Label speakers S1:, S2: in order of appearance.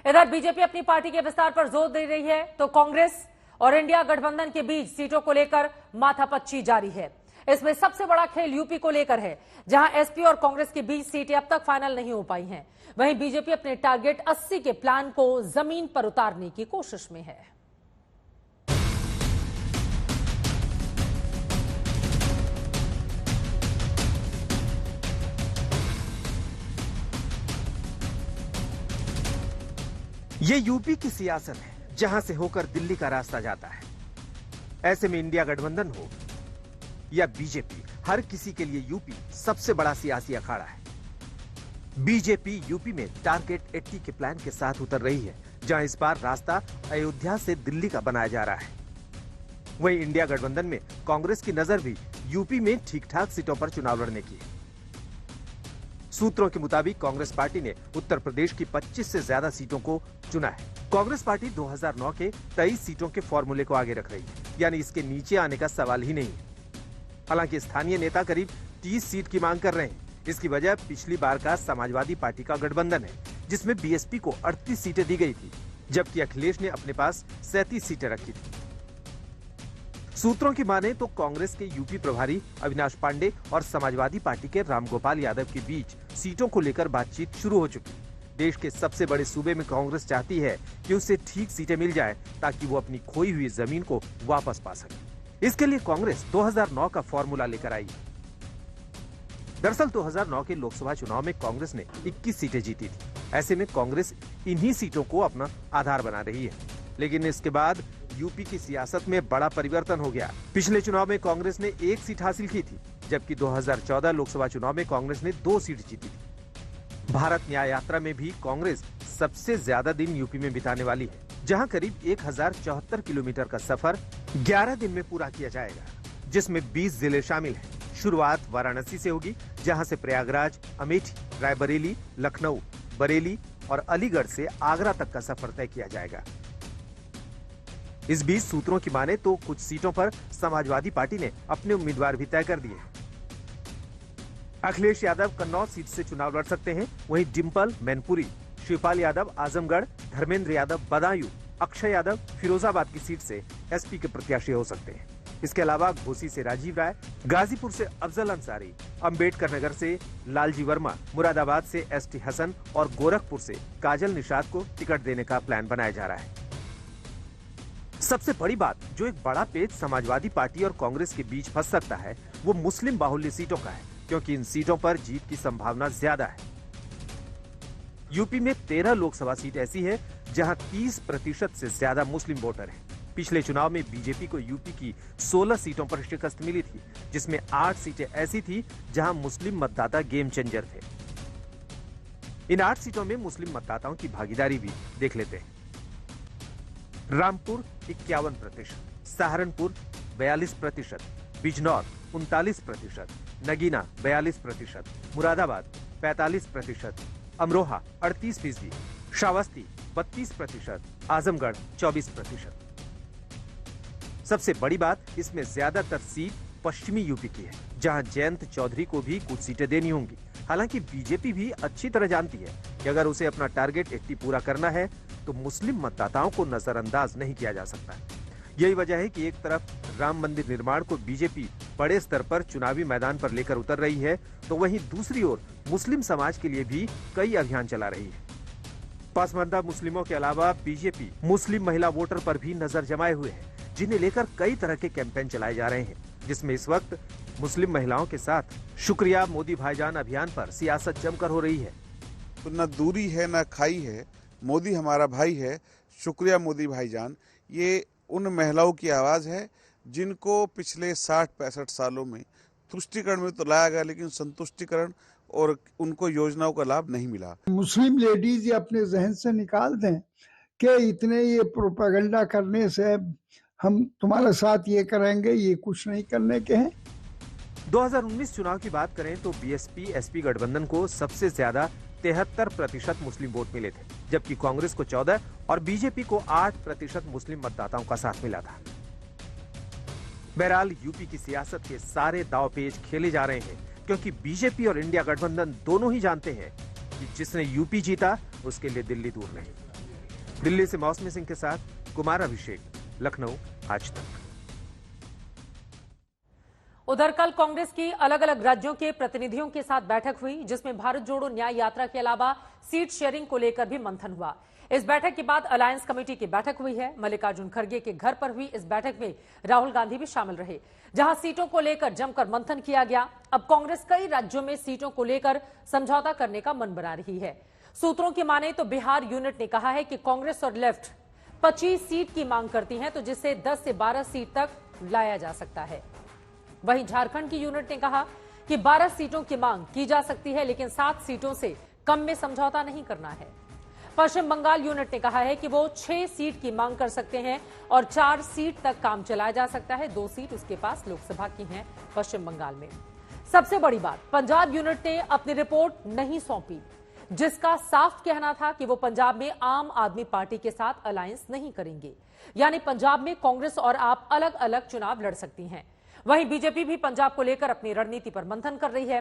S1: इधर बीजेपी अपनी पार्टी के विस्तार पर जोर दे रही है तो कांग्रेस और इंडिया गठबंधन के बीच सीटों को लेकर माथापच्ची जारी है। इसमें सबसे बड़ा खेल यूपी को लेकर है, जहां एसपी और कांग्रेस के बीच सीटें अब तक फाइनल नहीं हो पाई हैं। वहीं बीजेपी अपने टारगेट 80 के प्लान को जमीन पर उतारने की कोशिश में है।
S2: ये यूपी की सियासत है, जहां से होकर दिल्ली का रास्ता जाता है। ऐसे में इंडिया गठबंधन हो या बीजेपी, हर किसी के लिए यूपी सबसे बड़ा सियासी अखाड़ा है। बीजेपी यूपी में टारगेट 80 के प्लान के साथ उतर रही है, जहां इस बार रास्ता अयोध्या से दिल्ली का बनाया जा रहा है। वहीं इंडिया गठबंधन में कांग्रेस की नजर भी यूपी में ठीक ठाक सीटों पर चुनाव लड़ने की है। सूत्रों के मुताबिक कांग्रेस पार्टी ने उत्तर प्रदेश की 25 से ज्यादा सीटों को चुना है। कांग्रेस पार्टी 2009 के 23 सीटों के फॉर्मूले को आगे रख रही है, यानी इसके नीचे आने का सवाल ही नहीं है। हालांकि स्थानीय नेता करीब 30 सीट की मांग कर रहे हैं। इसकी वजह पिछली बार का समाजवादी पार्टी का गठबंधन है, जिसमें बीएसपी को 38 सीटें दी गई थी, जबकि अखिलेश ने अपने पास 37 सीटें रखी थी। सूत्रों की माने तो कांग्रेस के यूपी प्रभारी अविनाश पांडे और समाजवादी पार्टी के रामगोपाल यादव के बीच सीटों को लेकर बातचीत शुरू हो चुकी है। देश के सबसे बड़े सूबे में कांग्रेस चाहती है कि उसे ठीक सीटें मिल जाए, ताकि वो अपनी खोई हुई जमीन को वापस पा सके। इसके लिए कांग्रेस 2009 का फॉर्मूला लेकर आई है। दरअसल 2009 के लोकसभा चुनाव में कांग्रेस ने 21 सीटें जीती थी। ऐसे में कांग्रेस इन्हीं सीटों को अपना आधार बना रही है। लेकिन इसके बाद यूपी की सियासत में बड़ा परिवर्तन हो गया। पिछले चुनाव में कांग्रेस ने 1 सीट हासिल की थी, जबकि 2014 लोकसभा चुनाव में कांग्रेस ने 2 सीट जीती थी। भारत न्याय यात्रा में भी कांग्रेस सबसे ज्यादा दिन यूपी में बिताने वाली है, जहां करीब 1074 किलोमीटर का सफर 11 दिन में पूरा किया जाएगा, जिसमें 20 जिले शामिल हैं। शुरुआत वाराणसी से होगी, जहां से प्रयागराज, अमेठी, रायबरेली, लखनऊ, बरेली और अलीगढ़ से आगरा तक का सफर तय किया जाएगा। इस बीच सूत्रों की माने तो कुछ सीटों पर समाजवादी पार्टी ने अपने उम्मीदवार भी तय कर दिए हैं। अखिलेश यादव कन्नौज सीट से चुनाव लड़ सकते हैं, वहीं डिंपल मैनपुरी, शिवपाल यादव आजमगढ़, धर्मेंद्र यादव बदायूं, अक्षय यादव फिरोजाबाद की सीट से एसपी के प्रत्याशी हो सकते हैं। इसके अलावा घोसी से राजीव राय, गाजीपुर से अफजल अंसारी, अंबेडकर नगर से लालजी वर्मा, मुरादाबाद से एसटी हसन और गोरखपुर से काजल निषाद को टिकट देने का प्लान बनाया जा रहा है। सबसे बड़ी बात, जो एक बड़ा पेच समाजवादी पार्टी और कांग्रेस के बीच फंस सकता है, वो मुस्लिम बाहुल्य सीटों का है, क्योंकि इन सीटों पर जीत की संभावना ज्यादा है। यूपी में 13 लोकसभा सीट ऐसी है जहां 30% से ज्यादा मुस्लिम वोटर हैं। पिछले चुनाव में बीजेपी को यूपी की 16 सीटों पर शिकस्त मिली थी, जिसमें 8 सीटें ऐसी थी जहां मुस्लिम मतदाता गेम चेंजर थे। इन 8 सीटों में मुस्लिम मतदाताओं की भागीदारी भी देख लेते हैं। रामपुर 51%, सहारनपुर 42%, बिजनौर 39%, नगीना 42%, मुरादाबाद 45%, अमरोहा 38%, श्रावस्ती 32%, आजमगढ़ 24%। सबसे बड़ी बात, इसमें ज्यादातर सीट पश्चिमी यूपी की है, जहां जयंत चौधरी को भी कुछ सीटें देनी होंगी। हालांकि बीजेपी भी अच्छी तरह जानती है कि अगर उसे अपना टारगेट 80 पूरा करना है तो मुस्लिम मतदाताओं को नजरअंदाज नहीं किया जा सकता। यही वजह है कि एक तरफ राम मंदिर निर्माण को बीजेपी बड़े स्तर पर चुनावी मैदान पर लेकर उतर रही है, तो वहीं दूसरी ओर मुस्लिम समाज के लिए भी कई अभियान चला रही है। पसमानदा मुस्लिमों के अलावा बीजेपी मुस्लिम महिला वोटर पर भी नजर जमाए हुए है, जिन्हें लेकर कई तरह के कैंपेन चलाए जा रहे हैं, जिसमें इस वक्त मुस्लिम महिलाओं के साथ शुक्रिया मोदी भाईजान अभियान पर सियासत जमकर हो रही है।
S3: तो न दूरी है न खाई है, मोदी हमारा भाई है, शुक्रिया मोदी भाईजान। ये उन महिलाओं की आवाज़ है जिनको पिछले 60-65 सालों में तुष्टिकरण में तो लाया गया, लेकिन संतुष्टिकरण और उनको योजनाओं का लाभ नहीं मिला।
S4: मुस्लिम लेडीज ये अपने जहन से निकाल दें कि इतने ये प्रोपेगेंडा करने से हम तुम्हारे साथ ये करेंगे, ये कुछ नहीं करने के हैं।
S2: 2019 चुनाव की बात करें तो बीएसपी एसपी गठबंधन को सबसे ज्यादा 73% मुस्लिम वोट मिले थे, जबकि कांग्रेस को 14 और बीजेपी को 8% मुस्लिम मतदाताओं का साथ मिला था। बहरहाल यूपी की सियासत के सारे दांवपेच खेले जा रहे हैं, क्योंकि बीजेपी और इंडिया गठबंधन दोनों ही जानते हैं कि जिसने यूपी जीता उसके लिए दिल्ली दूर नहीं। दिल्ली से मौसमी सिंह के साथ कुमार अभिषेक, लखनऊ, आज तक।
S1: उधर कल कांग्रेस की अलग अलग राज्यों के प्रतिनिधियों के साथ बैठक हुई, जिसमें भारत जोड़ो न्याय यात्रा के अलावा सीट शेयरिंग को लेकर भी मंथन हुआ। इस बैठक के बाद अलायंस कमेटी की बैठक हुई है। मल्लिकार्जुन खड़गे के घर पर हुई इस बैठक में राहुल गांधी भी शामिल रहे, जहां सीटों को लेकर जमकर मंथन किया गया। अब कांग्रेस कई राज्यों में सीटों को लेकर समझौता करने का मन बना रही है। सूत्रों की माने तो बिहार यूनिट ने कहा है कि कांग्रेस और लेफ्ट 25 सीट की मांग करती है, तो जिसे 10 से 12 सीट तक लाया जा सकता है। वहीं झारखंड की यूनिट ने कहा कि 12 सीटों की मांग की जा सकती है, लेकिन 7 सीटों से कम में समझौता नहीं करना है। पश्चिम बंगाल यूनिट ने कहा है कि वो 6 सीट की मांग कर सकते हैं और 4 सीट तक काम चलाया जा सकता है। 2 सीट उसके पास लोकसभा की हैं पश्चिम बंगाल में। सबसे बड़ी बात, पंजाब यूनिट ने अपनी रिपोर्ट नहीं सौंपी, जिसका साफ कहना था कि वो पंजाब में आम आदमी पार्टी के साथ अलायंस नहीं करेंगे, यानी पंजाब में कांग्रेस और आप अलग अलग चुनाव लड़ सकती हैं। वहीं बीजेपी भी पंजाब को लेकर अपनी रणनीति पर मंथन कर रही है।